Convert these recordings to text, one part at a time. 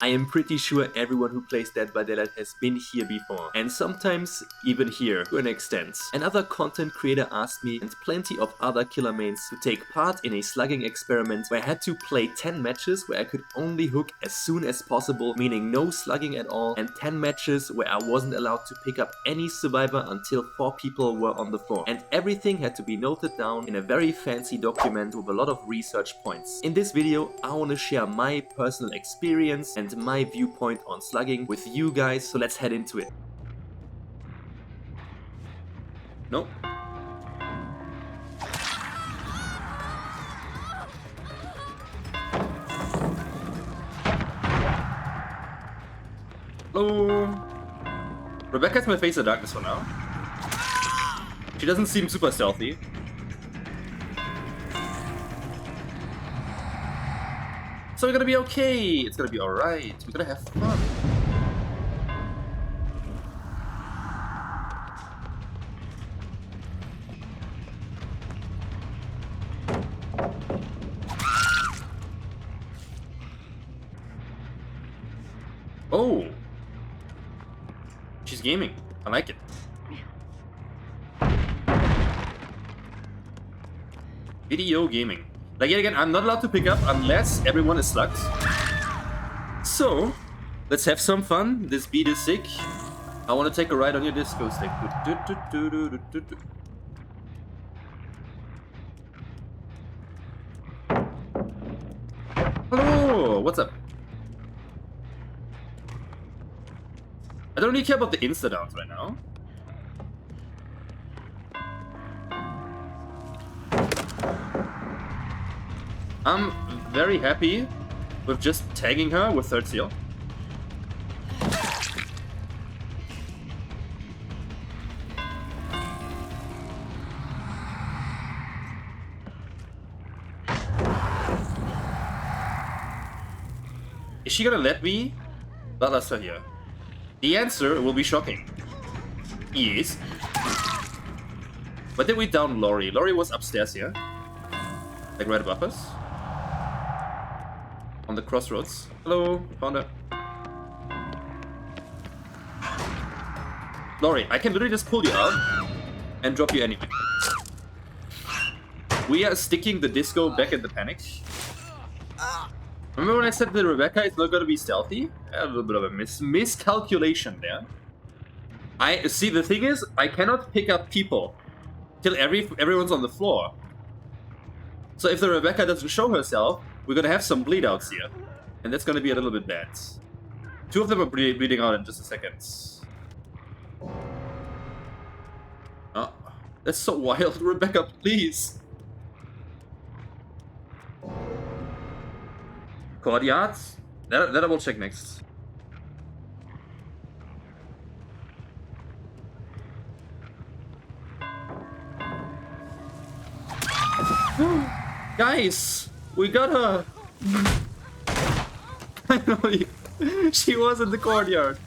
I am pretty sure everyone who plays Dead by Daylight has been here before, and sometimes even here to an extent. Another content creator asked me, and plenty of other killer mains, to take part in a slugging experiment where I had to play 10 matches where I could only hook as soon as possible, meaning no slugging at all, and 10 matches where I wasn't allowed to pick up any survivor until 4 people were on the floor. And everything had to be noted down in a very fancy document with a lot of research points. In this video, I want to share my personal experience and my viewpoint on slugging with you guys, so let's head into it. Nope. Hello. Rebecca's my face of darkness for now. She doesn't seem super stealthy. So we're gonna be okay. It's gonna be alright. We're gonna have fun. Oh. She's gaming. I like it. Video gaming. Like, yet again, I'm not allowed to pick up unless everyone is slugged. So, let's have some fun. This beat is sick. I want to take a ride on your disco stick. Hello, what's up? I don't really care about the insta-downs right now. I'm very happy with just tagging her with third seal. Is she gonna let me bloodlust her here? The answer will be shocking. Yes. But did we down Lori? Lori was upstairs here. Like right above us. On the crossroads. Hello, found her. Lori, I can literally just pull you out and drop you anyway. We are sticking the disco back in the panic. Remember when I said that Rebecca is not going to be stealthy? A little bit of a miscalculation there. I see, the thing is, I cannot pick up people till everyone's on the floor. So if the Rebecca doesn't show herself, we're gonna have some bleed outs here. And that's gonna be a little bit bad. 2 of them are bleeding out in just a second. Oh, that's so wild. Rebecca, please. Courtyards? That I will check next. Guys, we got her. Finally, she was in the courtyard.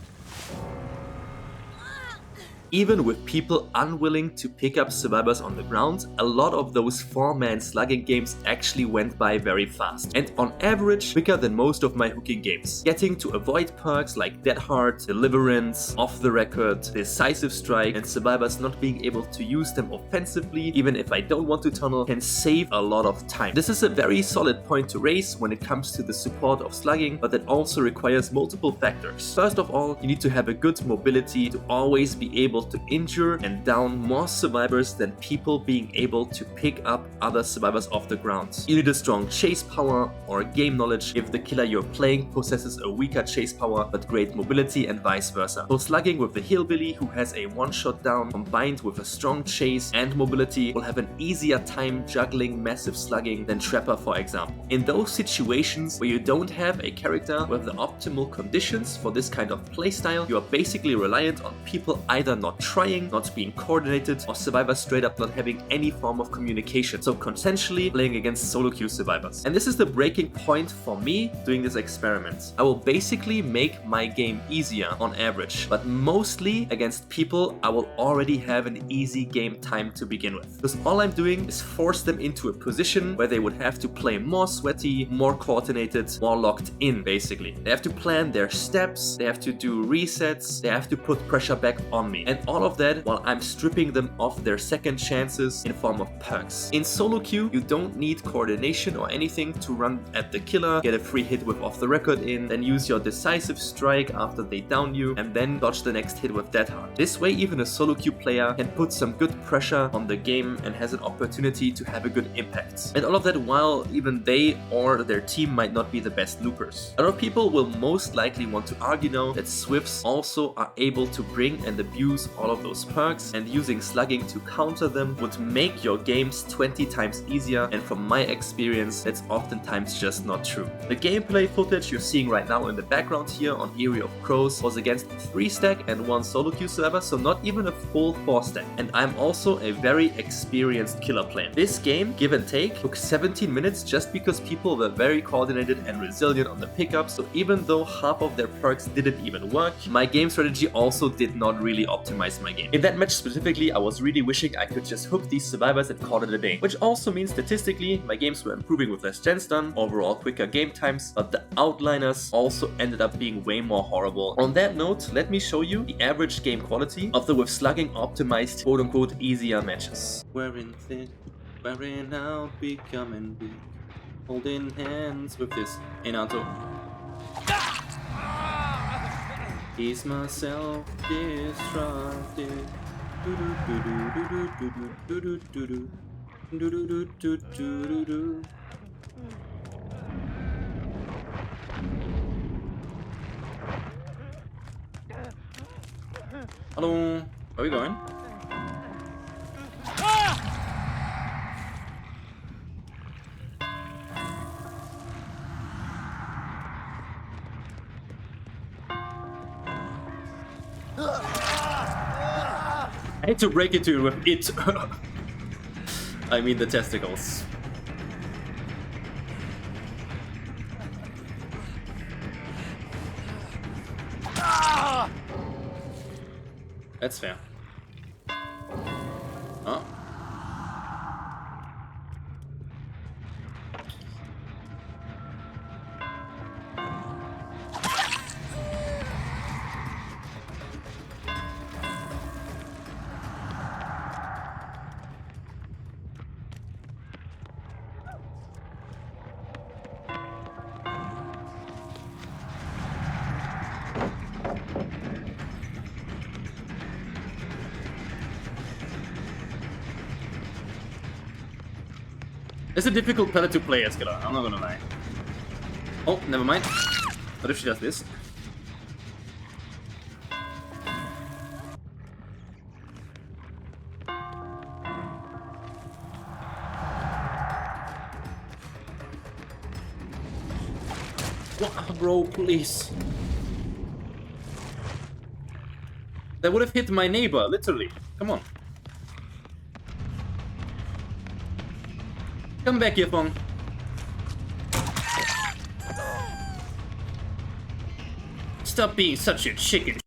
Even with people unwilling to pick up survivors on the ground, a lot of those 4-man slugging games actually went by very fast, and on average quicker than most of my hooking games. Getting to avoid perks like Dead Hard, Deliverance, Off the Record, Decisive Strike, and survivors not being able to use them offensively even if I don't want to tunnel can save a lot of time. This is a very solid point to raise when it comes to the support of slugging, but that also requires multiple factors. First of all, you need to have a good mobility to always be able to injure and down more survivors than people being able to pick up other survivors off the ground. You need a strong chase power or game knowledge if the killer you're playing possesses a weaker chase power but great mobility, and vice versa. So slugging with the hillbilly who has a one-shot down combined with a strong chase and mobility will have an easier time juggling massive slugging than Trapper, for example. In those situations where you don't have a character with the optimal conditions for this kind of playstyle, you are basically reliant on people either not not trying, not being coordinated, or survivors straight up not having any form of communication, so potentially playing against solo queue survivors. And this is the breaking point for me doing this experiment. I will basically make my game easier on average, but mostly against people I will already have an easy game time to begin with. Because all I'm doing is force them into a position where they would have to play more sweaty, more coordinated, more locked in, basically. They have to plan their steps, they have to do resets, they have to put pressure back on me. And all of that while I'm stripping them of their second chances in form of perks. In solo queue, you don't need coordination or anything to run at the killer, get a free hit with off the record in, then use your decisive strike after they down you, and then dodge the next hit with that hard. This way, even a solo queue player can put some good pressure on the game and has an opportunity to have a good impact. And all of that while even they or their team might not be the best loopers. A lot of people will most likely want to argue now that Swifts also are able to bring and abuse all of those perks, and using slugging to counter them would make your games 20 times easier, and from my experience that's oftentimes just not true. The gameplay footage you're seeing right now in the background here on Eerie of Crows was against 3 stack and 1 solo queue server, so not even a full 4 stack. And I'm also a very experienced killer player. This game, give and take, took 17 minutes just because people were very coordinated and resilient on the pickups, so even though half of their perks didn't even work, my game strategy also did not really optimize my game. In that match specifically, I was really wishing I could just hook these survivors and call it a day, which also means statistically my games were improving with less gens done, overall quicker game times, but the outliners also ended up being way more horrible. On that note, let me show you the average game quality of the with slugging optimized quote-unquote easier matches. Wearing thin, wearing out, becoming weak, holding hands with this Inato. He's myself destructive. Hello, where are we going? I hate to break it to you with it. I mean the testicles. That's fair. Oh. It's a difficult palette to play as killer, I'm not gonna lie. Oh, never mind. What if she does this? What, bro, please. That would have hit my neighbor, literally. Come on. Come back here, phone. Stop being such a chicken.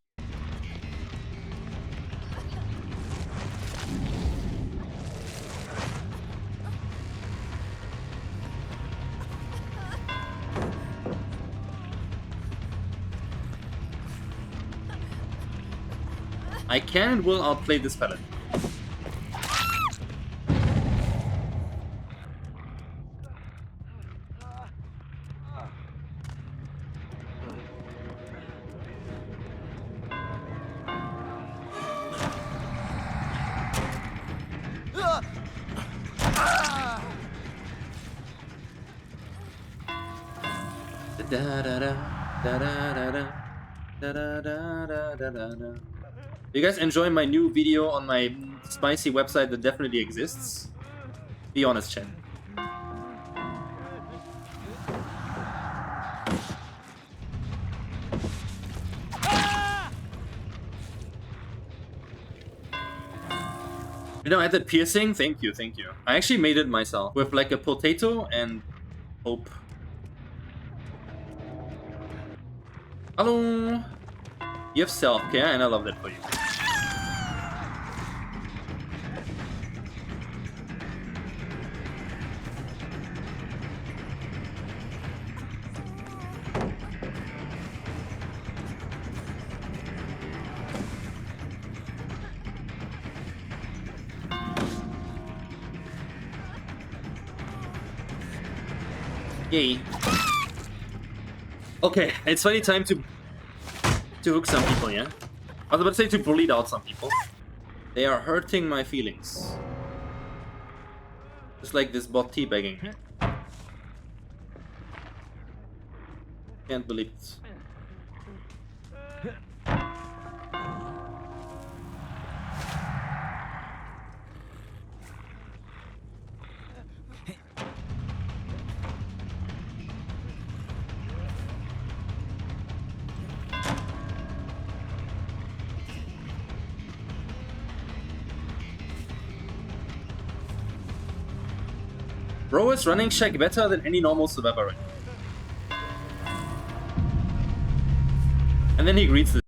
I can and will outplay this palette. You guys enjoy my new video on my spicy website that definitely exists? Be honest, chat. You know, I had that piercing. Thank you, thank you. I actually made it myself with like a potato and hope. Hello. You have self-care, and I love that for you. Yay. Okay, it's finally time to hook some people, yeah? I was about to say to bully out some people. They are hurting my feelings. Just like this bot teabagging. Can't believe it. Bro is running Shack better than any normal survivor right now. And then he greets this.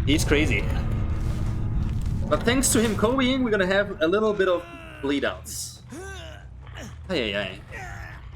He's crazy. But thanks to him Kobeing, we're gonna have a little bit of bleed outs. Ay, ay, ay.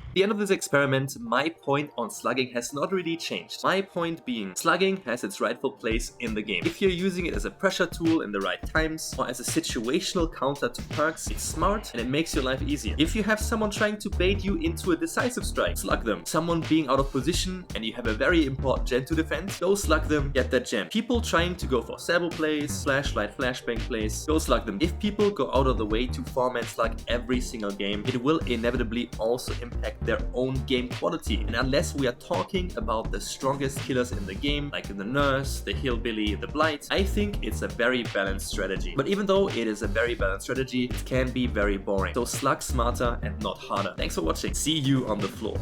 At the end of this experiment, my point on slugging has not really changed. My point being, slugging has its rightful place in the game. If you're using it as a pressure tool in the right times, or as a situational counter to perks, it's smart and it makes your life easier. If you have someone trying to bait you into a decisive strike, slug them. Someone being out of position and you have a very important gen to defend, go slug them, get that gem. People trying to go for sabo plays, flashlight, flashbang plays, go slug them. If people go out of the way to 4-man slug every single game, it will inevitably also impact their own game quality. And unless we are talking about the strongest killers in the game, like the Nurse, the Hillbilly, the Blight, I think it's a very balanced strategy. But even though it is a very balanced strategy, it can be very boring. So slug smarter and not harder. Thanks for watching. See you on the floor.